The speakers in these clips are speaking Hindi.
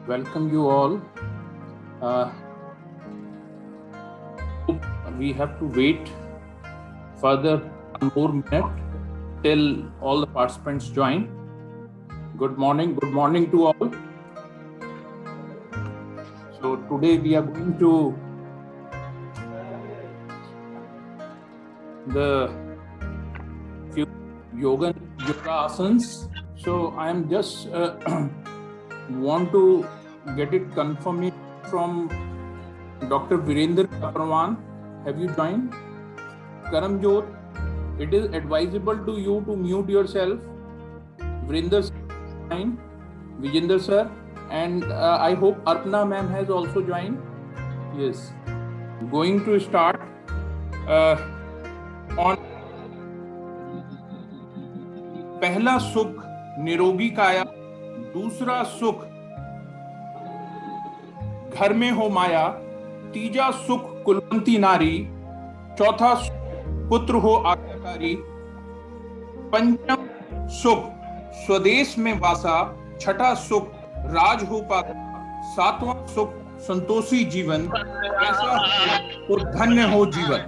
welcome you all. Uh, we have to wait further one more minute till all the participants join. Good morning to all. So today we are going to the few yoga asanas. So I am just want to get it confirmed from Dr. Virendra Kaparwan. Have you joined? Karamjot, it is advisable to you to mute yourself. Virendra sir, Vijender sir, and I hope Arpana ma'am has also joined. Yes. Going to start on पहला सुख निरोगी काया, दूसरा सुख घर में हो माया, तीजा सुख कुलवंती नारी, चौथा पुत्र हो आज्ञाकारी, पंचम सुख स्वदेश में वासा, छठा सुख राज हो पाता, सातवां सुख संतोषी जीवन, ऐसा तो धन्य हो जीवन.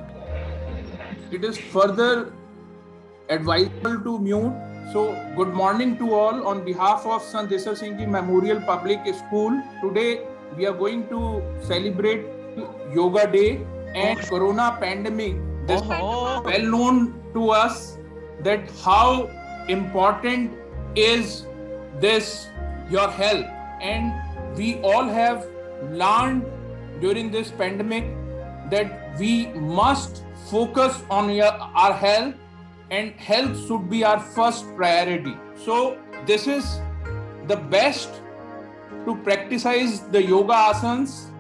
It is further advisable to mute. So, good morning to all. On behalf of Sant Desar Singh Ji Memorial Public School, today we are going to celebrate Yoga Day and Corona pandemic. This is well known to us that how important is this your health, and we all have learned during this pandemic that we must focus on our health, and health should be our first priority. So this is the best to practice the yoga asanas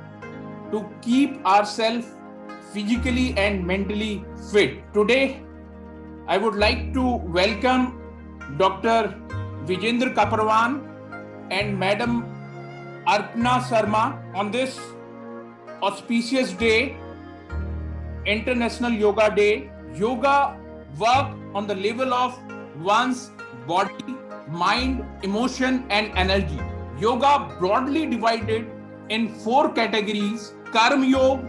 to keep ourselves physically and mentally fit. Today I would like to welcome Dr. Vijender Kaparwan and Madam Arpana Sharma on this auspicious day, International Yoga Day. Yoga work on the level of one's body, mind, emotion and energy. Yoga broadly divided in 4 categories: कर्म योग,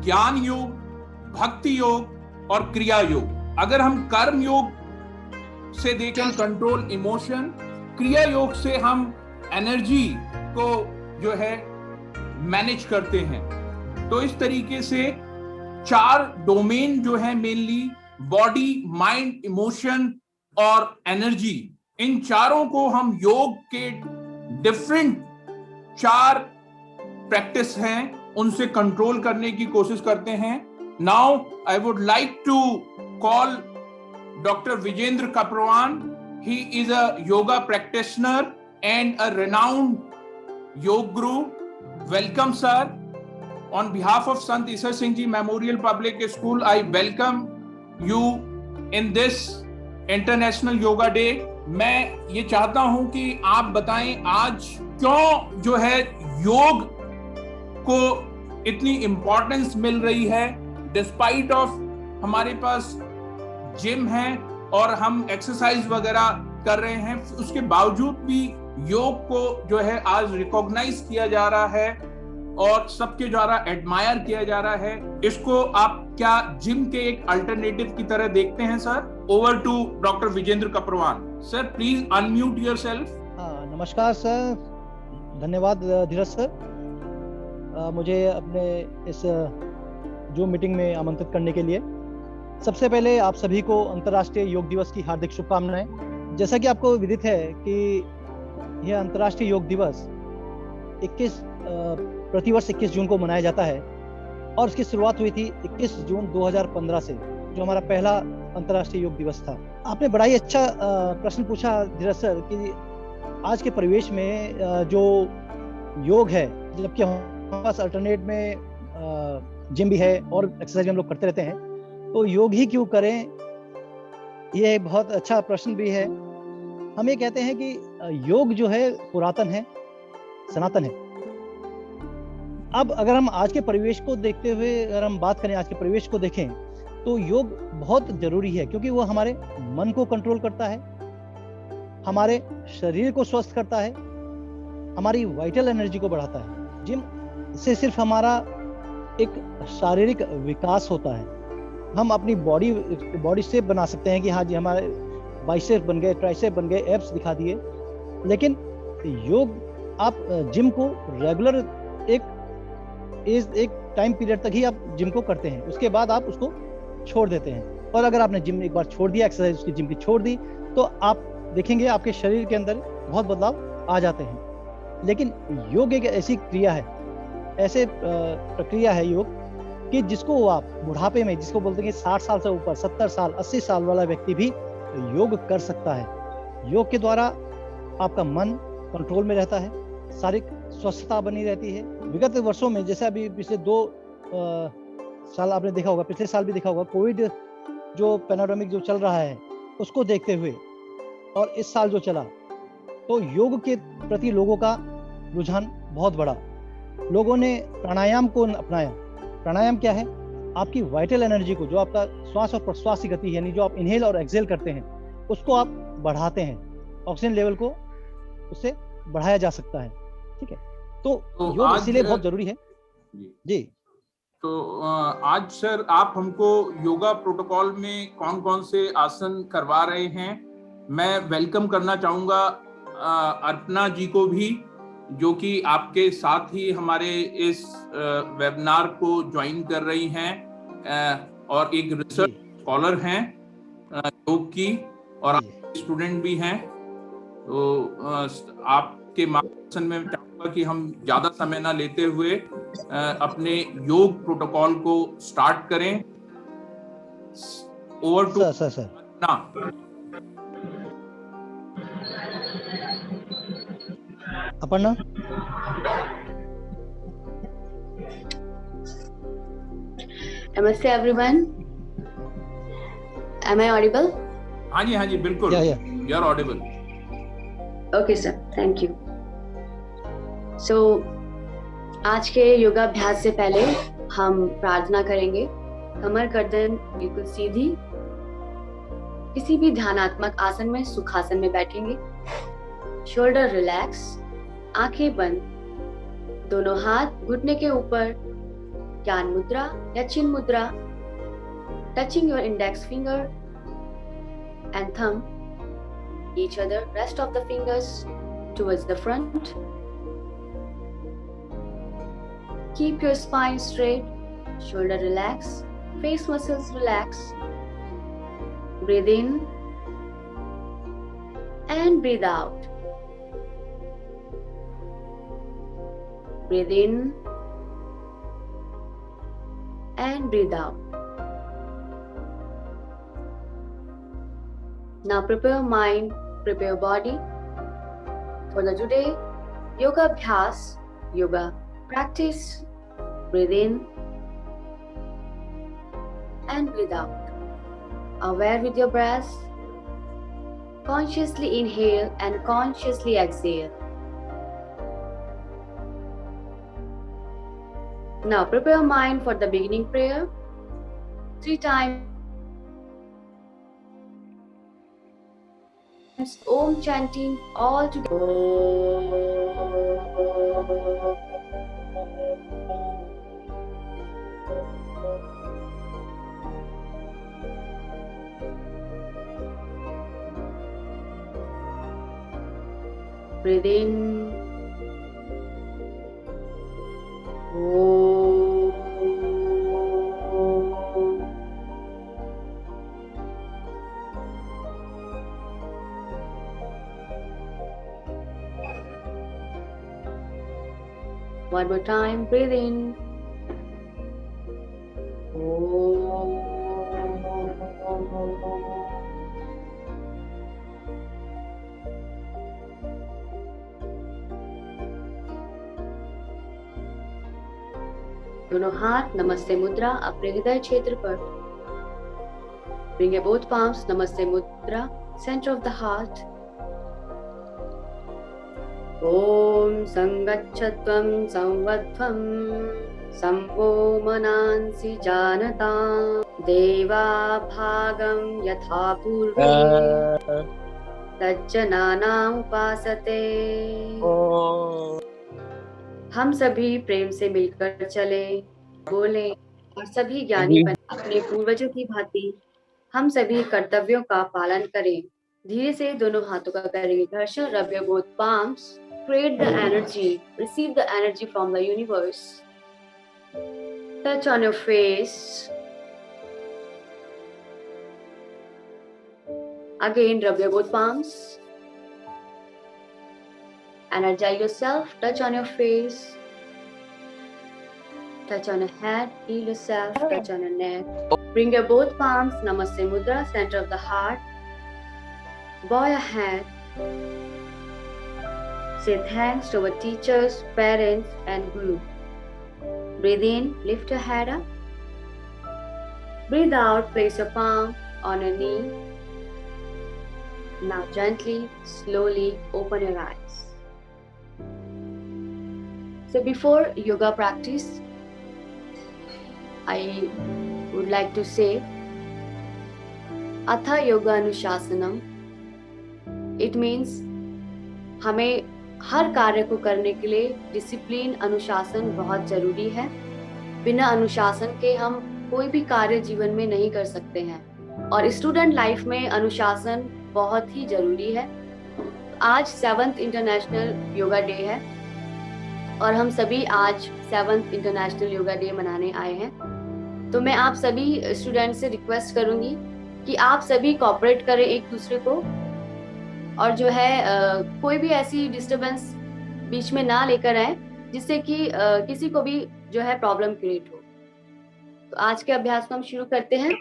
ज्ञान योग, भक्ति योग और क्रिया योग. अगर हम कर्म योग से देखें कंट्रोल इमोशन, क्रिया योग से हम एनर्जी को जो है मैनेज करते हैं. तो इस तरीके से 4 डोमेन जो है मेनली बॉडी, माइंड, इमोशन और एनर्जी, इन चारों को हम योग के डिफरेंट 4 प्रैक्टिस हैं उनसे कंट्रोल करने की कोशिश करते हैं. Now I would like to call doctor Vijendra Kaparwan. He is a yoga practitioner and a renowned yoga guru. Welcome sir. On behalf of Sant Desar Singh Ji Memorial Public School, I welcome you in this International Yoga Day. मैं ये चाहता हूं कि आप बताएं आज क्यों जो है योग को इतनी इम्पोर्टेंस मिल रही है. डिस्पाइट ऑफ हमारे पास जिम है और हम एक्सरसाइज वगैरह कर रहे हैं, उसके बावजूद भी योग को जो है आज रिकॉग्नाइज किया जा रहा है और सबके द्वारा एडमायर किया जा रहा है. इसको आप क्या जिम के एक अल्टरनेटिव की तरह देखते हैं sir? Over to doctor Vijendra Kaparwan. Sir please unmute yourself. नमस्कार सर, धन्यवाद धीरज सर मुझे अपने इस जो मीटिंग में आमंत्रित करने के लिए. सबसे पहले आप सभी को अंतर्राष्ट्रीय योग दिवस की हार्दिक शुभकामनाएं. जैसा कि आपको विदित है कि यह अंतर्राष्ट्रीय योग दिवस 21 प्रतिवर्ष 21 जून को मनाया जाता है और इसकी शुरुआत हुई थी 21 जून 2015 से, जो हमारा पहला अंतर्राष्ट्रीय योग दिवस था. आपने बड़ा ही अच्छा प्रश्न पूछा धीरज सर कि आज के परिवेश में जो योग है, जबकि हमारे पास अल्टरनेट में जिम भी है और एक्सरसाइज हम लोग करते रहते हैं, तो योग ही क्यों करें? ये एक बहुत अच्छा प्रश्न भी है. हम ये कहते हैं कि योग जो है पुरातन है, सनातन है. अब अगर हम आज के परिवेश को देखते हुए अगर हम बात करें, आज के परिवेश को देखें, तो योग बहुत जरूरी है क्योंकि वो हमारे मन को कंट्रोल करता है, हमारे शरीर को स्वस्थ करता है, हमारी वाइटल एनर्जी को बढ़ाता है। जिम से सिर्फ हमारा एक शारीरिक विकास होता है, हम अपनी बॉडी शेप बना सकते हैं कि हाँ जी हमारे बाइसेप बन गए, ट्राइसेप बन गए, एब्स दिखा दिए, लेकिन योग आप जिम को रेगुलर एक टाइम पीरियड तक ही आप जिम को करते हैं, उसके बाद आप उसको छोड़ देते हैं। और अगर आपने जिम एक बार छोड़ दिया, एक्सरसाइज उसकी जिम की छोड़ दी, तो आप देखेंगे आपके शरीर के अंदर बहुत बदलाव आ जाते हैं। लेकिन योग एक ऐसी क्रिया है, ऐसे प्रक्रिया है योग कि जिसको आप बुढ़ापे में, जिसको बोलते हैं कि 60 साल से ऊपर, 70 साल 80 साल वाला व्यक्ति भी योग कर सकता है। योग के द्वारा आपका मन कंट्रोल में रहता है, शारीरिक स्वस्थता बनी रहती है। विगत वर्षों में, जैसे अभी पिछले 2 साल आपने देखा होगा, पिछले साल भी देखा होगा, कोविड जो पैंडेमिक जो चल रहा है उसको देखते हुए और इस साल जो चला, तो योग के प्रति लोगों का रुझान बहुत बढ़ा। लोगों ने प्राणायाम को अपनाया। प्राणायाम क्या है? आपकी वाइटल एनर्जी को, जो आपका श्वास और प्रश्वास की गति, यानी जो आप इनहेल और एक्सहेल करते हैं, उसको आप बढ़ाते हैं। ऑक्सीजन लेवल को उससे बढ़ाया जा सकता है। ठीक है, तो योग इसीलिए बहुत जरूरी है जी। तो आज सर आप हमको योगा प्रोटोकॉल में कौन कौन से आसन करवा रहे हैं? मैं वेलकम करना चाहूंगा अर्पणा जी को भी, जो कि आपके साथ ही हमारे इस वेबिनार को ज्वाइन कर रही हैं और एक रिसर्च स्कॉलर हैं योग की, और आप स्टूडेंट भी हैं। तो आपके मार्गदर्शन में चाहूंगा कि हम ज्यादा समय ना लेते हुए अपने योग प्रोटोकॉल को स्टार्ट करें। ओवर टू सर ना। Aparna. Namaste everyone. Am I audible? हाँ जी बिल्कुल, you are audible. Okay sir, thank you. So आज के योगाभ्यास से पहले हम प्रार्थना करेंगे। कमर गर्दन बिल्कुल सीधी, किसी भी ध्यानात्मक आसन में, सुखासन में बैठेंगे। शोल्डर रिलैक्स, आंखें बंद, दोनों हाथ घुटने के ऊपर, ज्ञान मुद्रा या चिन्ह मुद्रा, touching your index finger and thumb each other, rest of the fingers towards the front. Keep your spine straight, shoulder relax, face muscles relax. Breathe in and breathe out. Breathe in and breathe out. Now prepare your mind, prepare your body for the today yoga abhyas, yoga practice. Breathe in and breathe out. Aware with your breath. Consciously inhale and consciously exhale. Now prepare your mind for the beginning prayer. 3 times Om chanting all together. Breathe in. One more time, breathe in. दोनों हाथ नमस्ते मुद्रा अपने हृदय क्षेत्र पर। Bring your both palms, namaste mudra, center of the heart. Om Sangachatvam Samvadvam Samvo Manansi Janatam Deva Bhagam Yatha Purvam तज्जनानाम् उपासते। हम सभी प्रेम से मिलकर चले, बोले और सभी ज्ञानी बने। अपने पूर्वजों की भांति हम सभी कर्तव्यों का पालन करें। धीरे से दोनों हाथों का करेंगे घर्षण। Rub your both palms, create the energy, receive the energy from the universe. Touch on your face. Again, rub your both palms. Energize yourself. Touch on your face. Touch on your head. Heal yourself. Touch on your neck. Bring your both palms. Namaste Mudra, center of the heart. Bow your head. Say thanks to our teachers, parents, and Guru. Breathe in, lift your head up. Breathe out, place your palm on your knee. Now gently, slowly open your eyes. So before yoga practice, I would like to say, Atha Yoga Anushasanam. It means हमें हर कार्य को करने के लिए डिसिप्लिन, अनुशासन बहुत जरूरी है। बिना अनुशासन के हम कोई भी कार्य जीवन में नहीं कर सकते हैं और स्टूडेंट लाइफ में अनुशासन बहुत ही जरूरी है। आज 7th इंटरनेशनल योगा डे है और हम सभी आज 7th इंटरनेशनल योगा डे मनाने आए हैं। तो मैं आप सभी स्टूडेंट से रिक्वेस्ट करूंगी कि आप सभी कोऑपरेट करें एक दूसरे को और जो है कोई भी ऐसी डिस्टरबेंस बीच में ना लेकर आए जिससे कि किसी को भी जो है प्रॉब्लम क्रिएट हो। तो आज के अभ्यास को हम शुरू करते हैं।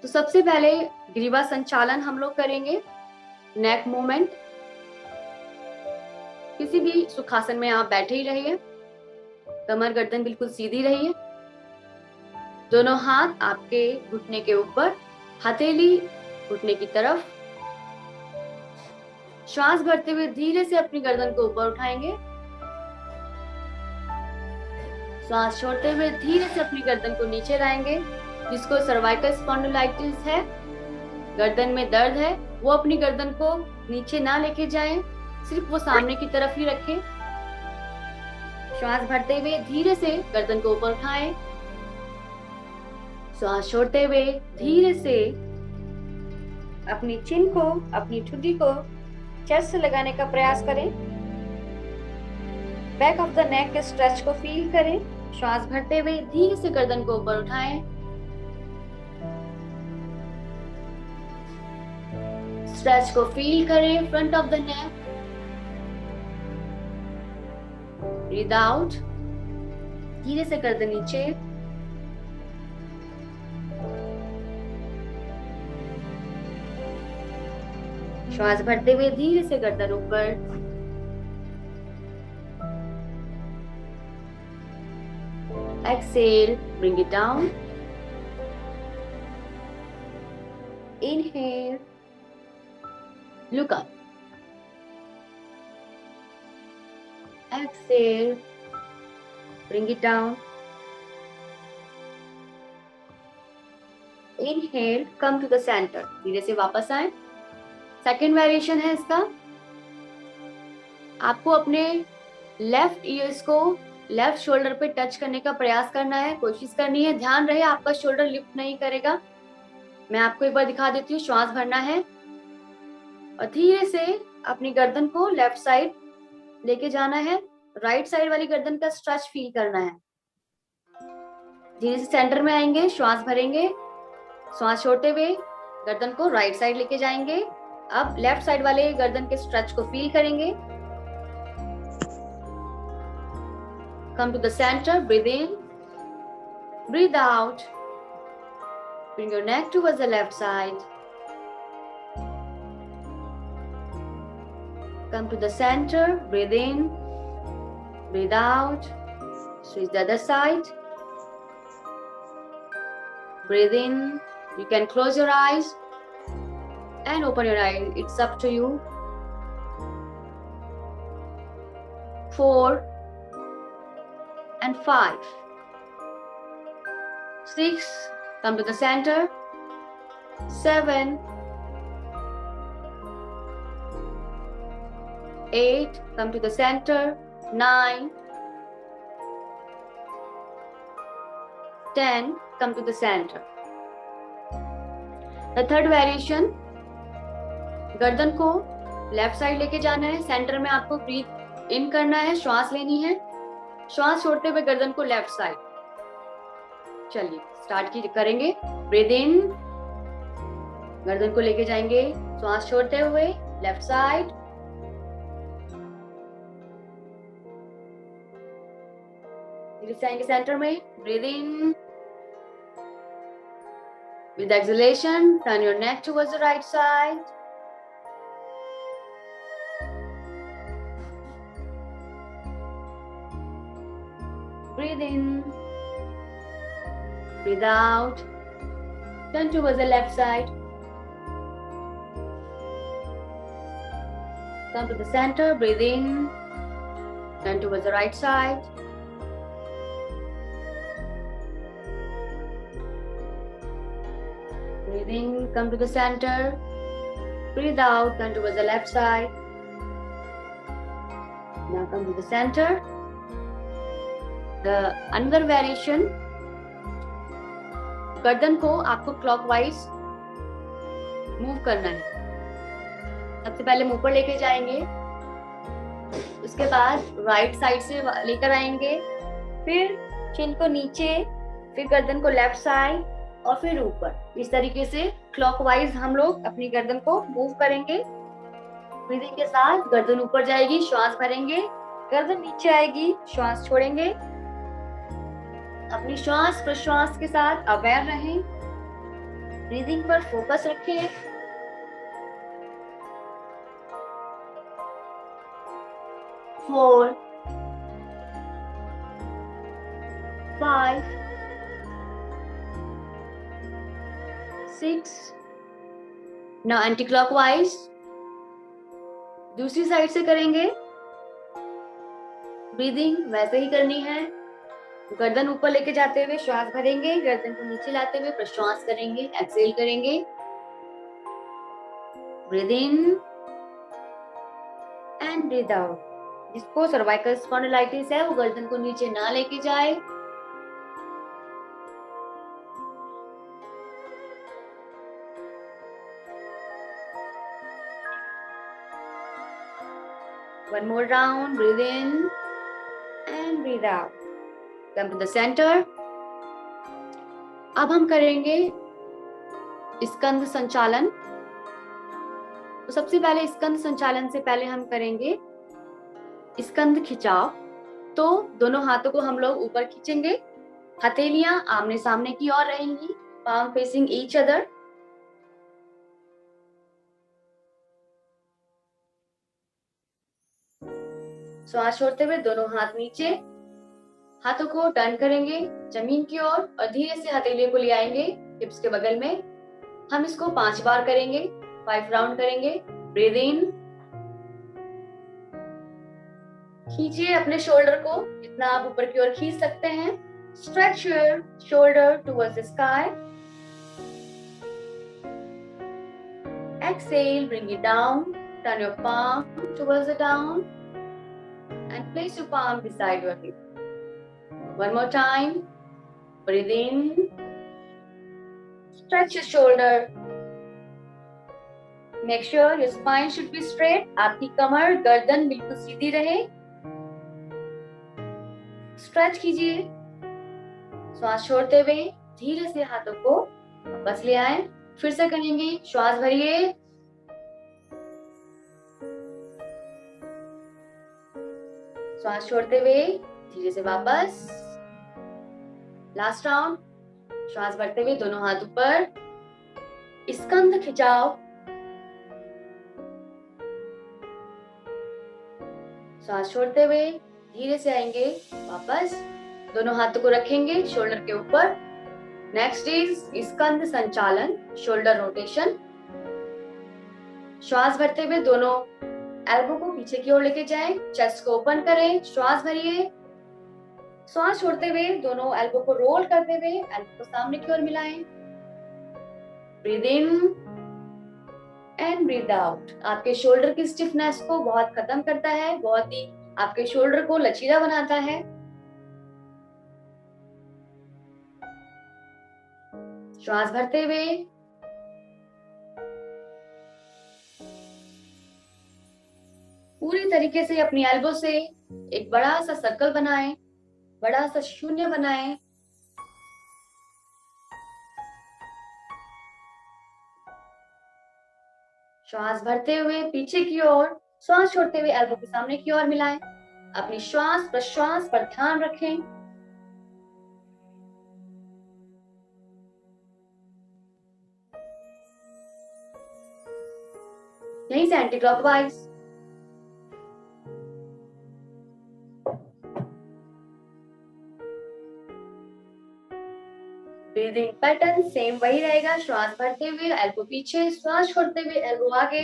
तो सबसे पहले ग्रीवा संचालन हम लोग करेंगे। Neck movement. किसी भी सुखासन में आप बैठे ही रहिए, कमर गर्दन बिल्कुल सीधी रहिए। दोनों हाथ आपके घुटने के ऊपर, हथेली घुटने की तरफ। श्वास भरते हुए धीरे से अपनी गर्दन को ऊपर उठाएंगे। श्वास छोड़ते हुए धीरे से अपनी गर्दन को नीचे लाएंगे। जिसको सर्वाइकल स्पॉन्डिलाइटिस है, गर्दन में दर्द है, वो अपनी गर्दन को नीचे ना लेके जाएं, सिर्फ वो सामने की तरफ ही रखें। श्वास भरते हुए धीरे से गर्दन को ऊपर उठाएं। श्वास छोड़ते हुए धीरे से अपनी चिन को, अपनी ठुड्डी को चेस्ट से लगाने का प्रयास करें। बैक ऑफ द नेक के स्ट्रेच को फील करें। श्वास भरते हुए धीरे से गर्दन को ऊपर उठाएं। स्ट्रेच को फील करें front of the neck. Breathe out, धीरे से गर्दन नीचे। श्वास भरते हुए धीरे से गर्दन ऊपर। Exhale, bring it down. Inhale, look up. Exhale, bring it down. Inhale, come to the centre. धीरे से वापस आए। सेकेंड वेरिएशन है इसका। आपको अपने लेफ्ट ईयर्स को लेफ्ट शोल्डर पे टच करने का प्रयास करना है, कोशिश करनी है। ध्यान रहे आपका शोल्डर लिफ्ट नहीं करेगा। मैं आपको एक बार दिखा देती हूँ। श्वास भरना है और धीरे से अपनी गर्दन को लेफ्ट साइड लेके जाना है। राइट साइड वाली गर्दन का स्ट्रेच फील करना है। धीरे से सेंटर में आएंगे, श्वास भरेंगे। श्वास छोड़ते हुए गर्दन को राइट साइड लेके जाएंगे। अब लेफ्ट साइड वाले गर्दन के स्ट्रेच को फील करेंगे। Come to the center, breathe in, breathe out. Bring your neck towards the left side. Come to the center, breathe in, breathe out. Switch the other side. Breathe in. You can close your eyes and open your eyes. It's up to you. 4 and 5. 6. Come to the center. 7. 8, come to the center. 9, 10, come to the center. The third variation, गर्दन को लेफ्ट साइड लेके जाना है, सेंटर में आपको ब्रीथ इन करना है, श्वास लेनी है, श्वास छोड़ते हुए गर्दन को लेफ्ट साइड। चलिए स्टार्ट करेंगे। ब्रीथ इन, गर्दन को लेके जाएंगे, श्वास छोड़ते हुए लेफ्ट साइड, धीरे से आएंगे सेंटर में। Breathe in, with exhalation turn your neck towards the right side. Breathe in, breathe out, turn towards the left side, come to the center. Breathe in, turn towards the right side, breathe in, come to the center, breathe out, turn towards the left side. Now come to the center. The another variation, गर्दन को आपको क्लॉकवाइज मूव करना है। सबसे पहले मुंह पर लेके जाएंगे, उसके बाद राइट साइड से लेकर आएंगे, फिर चिन को नीचे, फिर गर्दन को लेफ्ट साइड और फिर ऊपर। इस तरीके से क्लॉकवाइज हम लोग अपनी गर्दन को मूव करेंगे। ब्रीदिंग के साथ गर्दन ऊपर जाएगी, श्वास भरेंगे, गर्दन नीचे आएगी, श्वास छोड़ेंगे। अपनी श्वास प्रश्वास के साथ अवेयर रहें, ब्रीदिंग पर फोकस रखें। फोर, 5, 6। नाउ एंटी क्लॉकवाइज दूसरी साइड से करेंगे। ब्रीदिंग वैसे ही करनी है, गर्दन ऊपर लेके जाते हुए श्वास भरेंगे, गर्दन को नीचे लाते हुए प्रश्वास करेंगे, एक्सहेल करेंगे। Breathe in and breathe out. जिसको सर्वाइकल स्पॉन्डिलाइटिस है वो गर्दन को नीचे ना लेके जाए। One more round. Breathe in and breathe out. Come to the center. अब हम करेंगे स्कंद संचालन। तो सबसे पहले स्कंद संचालन से पहले हम करेंगे स्कंद खिंचाव। तो दोनों हाथों को हम लोग ऊपर खींचेंगे, हथेलियां आमने सामने की ओर रहेंगी, palm facing each other। श्वास छोड़ते हुए दोनों हाथ नीचे, हाथों को टर्न करेंगे जमीन की ओर और धीरे से हथेलियों को ले आएंगे हिप्स के बगल में। हम इसको 5 बार करेंगे, 5 राउंड करेंगे। ब्रीथ इन, खींचिए अपने शोल्डर को जितना आप ऊपर की ओर खींच सकते हैं। Stretch your shoulder towards the sky. Exhale, bring it down, turn your palm towards the down and place your palm beside your hip. One more time. Breathe in. Stretch your shoulder. Make sure your spine should be straight. आपकी कमर गर्दन बिल्कुल सीधी रहे। स्ट्रेच कीजिए। श्वास छोड़ते हुए धीरे से हाथों को वापस ले आए। फिर से करेंगे, श्वास भरिए, श्वास छोड़ते हुए धीरे से वापस। लास्ट राउंड, श्वास भरते हुए दोनों हाथ ऊपर, स्कंद खिंचाव। श्वास छोड़ते हुए धीरे से आएंगे वापस, दोनों हाथों को रखेंगे शोल्डर के ऊपर। नेक्स्ट इज स्कंद संचालन, शोल्डर रोटेशन। श्वास भरते हुए दोनों एल्बो को पीछे की ओर लेके जाएं, चेस्ट को ओपन करें, श्वास भरिए। श्वास छोड़ते हुए दोनों एल्बो को रोल करते हुए एल्बो को सामने की ओर मिलाएं। Breathe in and breathe out. आपके शोल्डर की स्टिफनेस को बहुत खत्म करता है, बहुत ही आपके शोल्डर को लचीला बनाता है। श्वास भरते हुए पूरी तरीके से अपनी एल्बो से एक बड़ा सा सर्कल बनाएं, बड़ा सा शून्य बनाएं। श्वास भरते हुए पीछे की ओर, श्वास छोड़ते हुए एल्बो के सामने की ओर मिलाएं। अपनी श्वास प्रश्वास पर ध्यान रखें। यहीं से anti clockwise. Breathing pattern same वही रहेगा। श्वास भरते हुए एल्बो पीछे, श्वास छोड़ते हुए एल्बो आगे।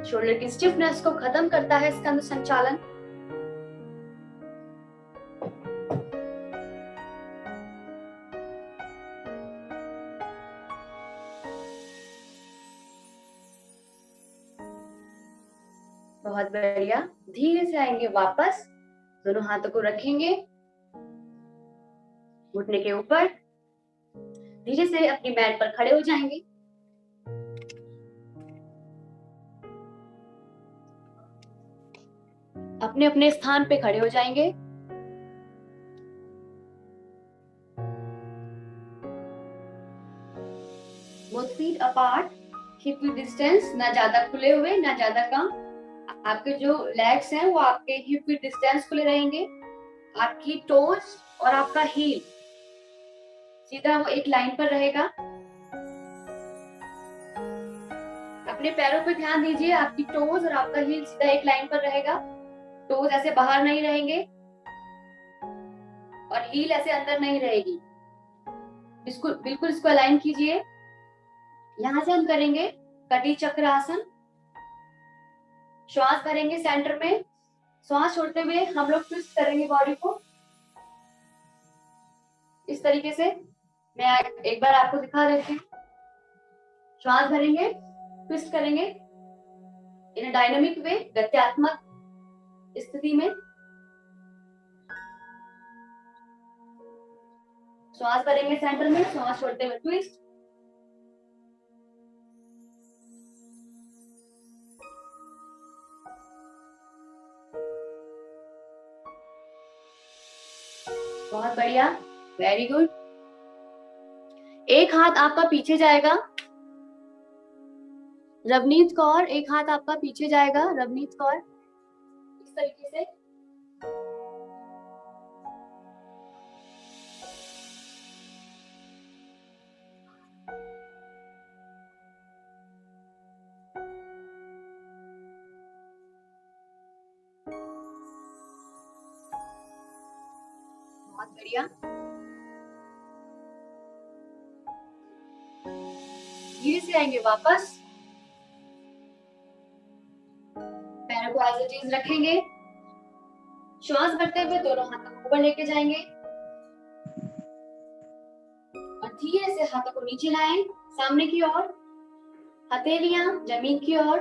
शोल्डर की स्टिफनेस को खत्म करता है स्कंद संचालन। बहुत बढ़िया। धीरे से आएंगे वापस, दोनों हाथों को रखेंगे घुटने के ऊपर। धीरे से अपनी मैट पर खड़े हो जाएंगे। अपने अपने स्थान पे खड़े हो जाएंगे। Both feet apart, hip with distance, ना ज्यादा खुले हुए ना ज्यादा कम। आपके जो लेग्स हैं वो आपके हिप विद डिस्टेंस खुले रहेंगे। आपकी टोज और आपका हील सीधा वो एक लाइन पर रहेगा। अपने पैरों पे ध्यान दीजिए, आपकी टोज और आपका हील सीधा एक लाइन पर रहेगा। टोज ऐसे बाहर नहीं रहेंगे और हील ऐसे अंदर नहीं रहेगी। बिल्कुल इसको अलाइन कीजिए। यहां से हम करेंगे कटी चक्र आसन। श्वास भरेंगे सेंटर में, श्वास छोड़ते हुए हम लोग ट्विस्ट करेंगे बॉडी को इस तरीके से। मैं एक बार आपको दिखा देती हूँ। श्वास भरेंगे, ट्विस्ट करेंगे इन डायनामिक वे, गत्यात्मक स्थिति में। श्वास भरेंगे सेंटर में, श्वास छोड़ते हुए ट्विस्ट। बहुत बढ़िया, वेरी गुड। एक हाथ आपका पीछे जाएगा, रवनीत कौर, एक हाथ आपका पीछे जाएगा, रवनीत कौर, इस तरीके से। बहुत बढ़िया। धीरे से आएंगे वापस, पैरों को एज इट इज रखेंगे। श्वास भरते हुए दोनों हाथों को ऊपर लेके जाएंगे और धीरे से हाथों को नीचे लाएं, सामने की ओर। हथेलियां जमीन की ओर।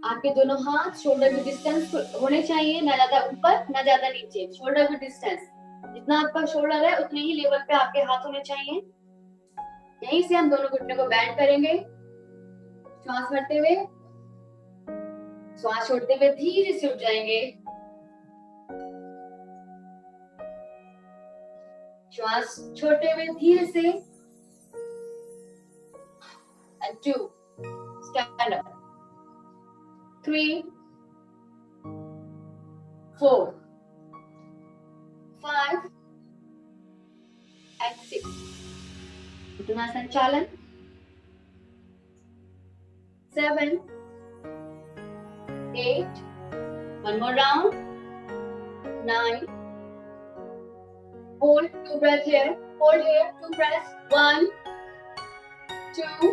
आपके दोनों हाथ शोल्डर के डिस्टेंस होने चाहिए, ना ज्यादा ऊपर ना ज्यादा नीचे। शोल्डर के डिस्टेंस जितना आपका शोल्डर है उतने ही लेवल पे आपके हाथ होने चाहिए। यहीं से हम दोनों घुटने को बैंड करेंगे। श्वास भरते हुए, श्वास छोड़ते हुए धीरे से उठ जाएंगे। श्वास छोड़ते हुए धीरे से, and 2 stand up, 3 4 5 and 6। घुटना संचालन। 7 8, one more round, 9, hold 2 breath here, hold here 2 breaths, 1 2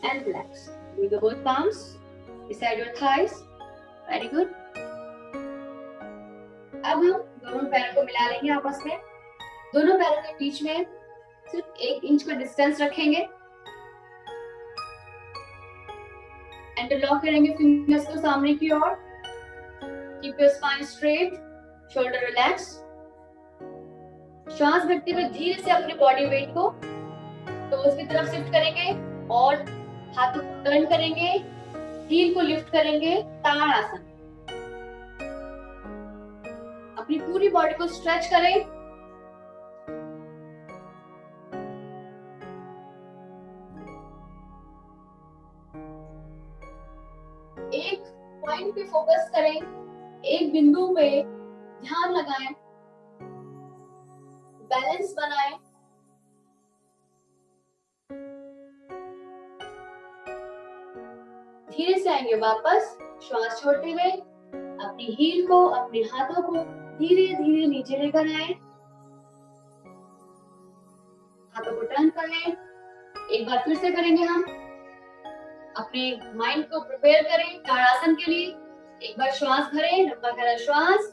and relax. Bring the both palms beside your thighs, very good. अब हम दोनों पैरों को मिला लेंगे आपस में। दोनों पैरों के बीच में सिर्फ 1 इंच का डिस्टेंस रखेंगे। इंटरलॉक करेंगे फिंगर्स को सामने की ओर। Keep your spine straight, shoulder relax. श्वास भरते हुए धीरे से अपने बॉडी वेट को टोज की तरफ शिफ्ट करेंगे और हाथों को टर्न करेंगे, हील को लिफ्ट करेंगे, ताड़ासन। अपनी पूरी बॉडी को स्ट्रेच करें। एक पॉइंट पे फोकस करें, एक बिंदु पे ध्यान लगाएं, बैलेंस बनाएं। धीरे से आएंगे वापस, श्वास छोड़ते हुए अपनी हील को, अपने हाथों को धीरे धीरे नीचे लेकर आए। हाथों को टर्न कर लें। एक बार फिर से करेंगे हम। अपने माइंड को प्रिपेयर करें ताड़ासन के लिए। एक बार श्वास भरें, लंबा गहरा श्वास,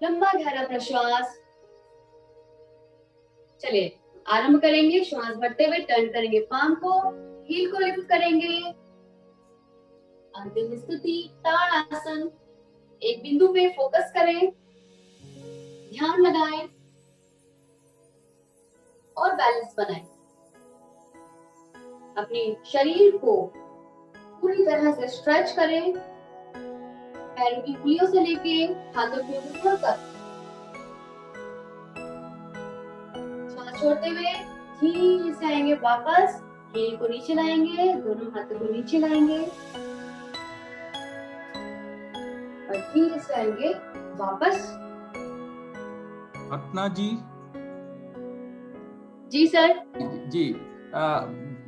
लंबा गहरा प्रश्वास। चलिए आरंभ करेंगे। श्वास भरते हुए टर्न करेंगे पाम को, हील को लिफ्ट करेंगे। अंतिम स्थिति ताड़ासन। एक बिंदु पे फोकस करें, ध्यान लगाएं और बैलेंस बनाएं। अपने शरीर को पूरी तरह से स्ट्रेच करें, पैरों की उंगलियों से लेके हाथों की उंगलियों तक। श्वास छोड़ते हुए धीरे से आएंगे वापस, हील को नीचे लाएंगे, दोनों हाथों को नीचे लाएंगे और धीरे से आएंगे वापस। रत्ना जी। जी सर। जी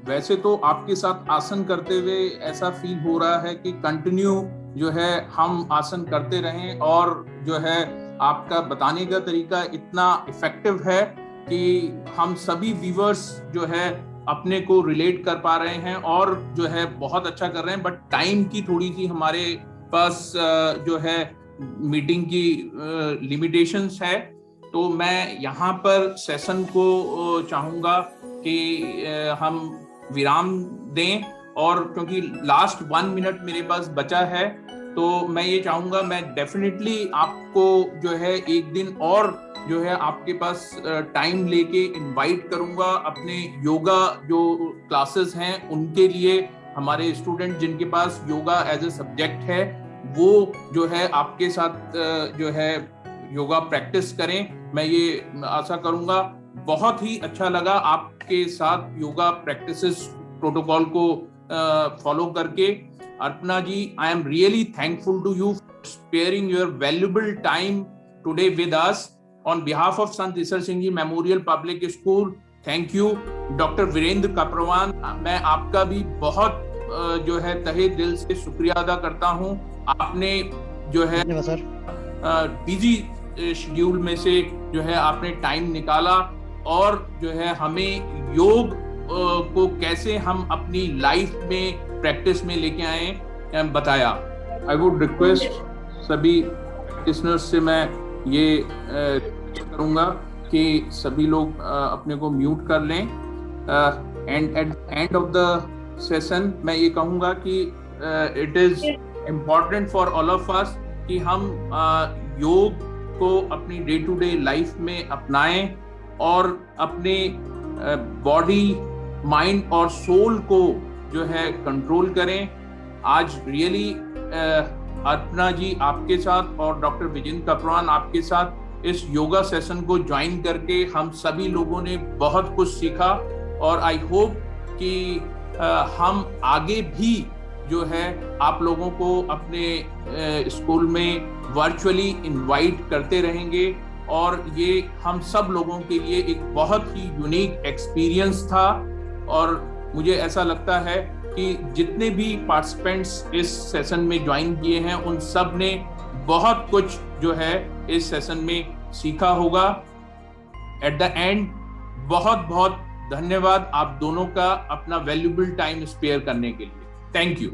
वैसे तो आपके साथ आसन करते हुए ऐसा फील हो रहा है कि कंटिन्यू जो है हम आसन करते रहें, और जो है आपका बताने का तरीका इतना इफेक्टिव है कि हम सभी व्यूअर्स जो है अपने को रिलेट कर पा रहे हैं और जो है बहुत अच्छा कर रहे हैं। बट टाइम की थोड़ी सी हमारे पास जो है मीटिंग की लिमिटेशंस है, तो मैं यहाँ पर सेशन को चाहूँगा कि हम विराम दें, और क्योंकि लास्ट 1 मिनट मेरे पास बचा है, तो मैं ये चाहूँगा, मैं डेफिनेटली आपको जो है एक दिन और जो है आपके पास टाइम लेके इनवाइट करूँगा अपने योगा जो क्लासेस हैं उनके लिए। हमारे स्टूडेंट जिनके पास योगा एज ए सब्जेक्ट है वो जो है आपके साथ जो है योगा प्रैक्टिस करें। मैं ये आशा करूंगा। बहुत ही अच्छा लगा आपके साथ योगा प्रैक्टिसेस प्रोटोकॉल को फॉलो करके। Arpana ji, I am really thankful to you for sparing your valuable time today with us on behalf of Sant Isar Singh ji memorial public school. Thank you doctor Virendra Kaparwan. मैं आपका भी बहुत जो है तहे दिल से शुक्रिया अदा करता हूँ। आपने जो है बिजी शेड्यूल में से जो है आपने टाइम निकाला और जो है हमें योग को कैसे हम अपनी लाइफ में प्रैक्टिस में लेके आए बताया। आई वुड रिक्वेस्ट सभी लिसनर्स से मैं ये करूँगा कि सभी लोग अपने को म्यूट कर लें। And at end of the session मैं ये कहूँगा कि it is important for all of us कि हम योग को अपनी डे टू डे लाइफ में अपनाएं और अपने बॉडी, माइंड और सोल को जो है कंट्रोल करें। आज रियली अर्पणा जी आपके साथ और डॉक्टर विजेंद्र कपरवान आपके साथ इस योगा सेशन को ज्वाइन करके हम सभी लोगों ने बहुत कुछ सीखा, और आई होप कि हम आगे भी जो है आप लोगों को अपने स्कूल में वर्चुअली इनवाइट करते रहेंगे। और ये हम सब लोगों के लिए एक बहुत ही यूनिक एक्सपीरियंस था, और मुझे ऐसा लगता है कि जितने भी पार्टिसिपेंट्स इस सेशन में ज्वाइन किए हैं उन सब ने बहुत कुछ जो है इस सेशन में सीखा होगा। एट द एंड बहुत बहुत धन्यवाद आप दोनों का अपना वैल्यूएबल टाइम स्पेयर करने के लिए। Thank you.